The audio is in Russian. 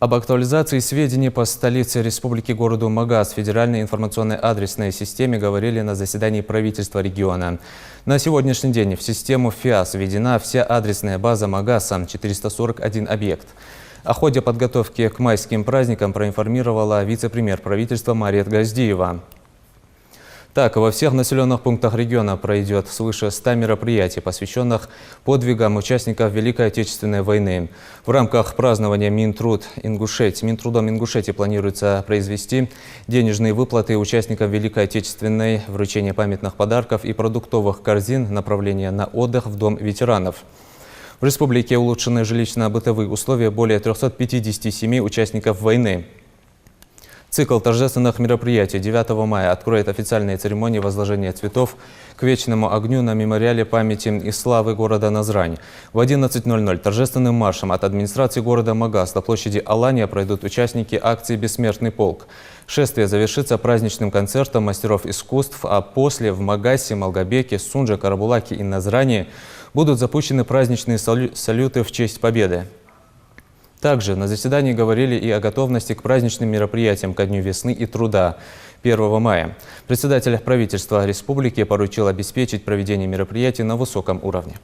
Об актуализации сведений по столице республики городу Магаз в Федеральной информационной адресной системе говорили на заседании правительства региона. На сегодняшний день в систему ФИАС введена вся адресная база Магаза, 441 объект. О ходе подготовки к майским праздникам проинформировала вице-премьер правительства Мария Газдиева. Так, во всех населенных пунктах региона пройдет свыше 100 мероприятий, посвященных подвигам участников Великой Отечественной войны. В рамках празднования Минтрудом Ингушетии планируется произвести денежные выплаты участникам Великой Отечественной, вручение памятных подарков и продуктовых корзин, направление на отдых в Дом ветеранов. В республике улучшены жилищно-бытовые условия более 357 участников войны. Цикл торжественных мероприятий 9 мая откроет официальные церемонии возложения цветов к вечному огню на мемориале памяти и славы города Назрань. В 11:00 торжественным маршем от администрации города Магаз до площади Алания пройдут участники акции «Бессмертный полк». Шествие завершится праздничным концертом мастеров искусств, а после в Магасе, Малгобеке, Сунже, Карабулаке и Назрани будут запущены праздничные салюты в честь победы. Также на заседании говорили и о готовности к праздничным мероприятиям ко Дню весны и труда 1 мая. Председатель правительства республики поручил обеспечить проведение мероприятий на высоком уровне.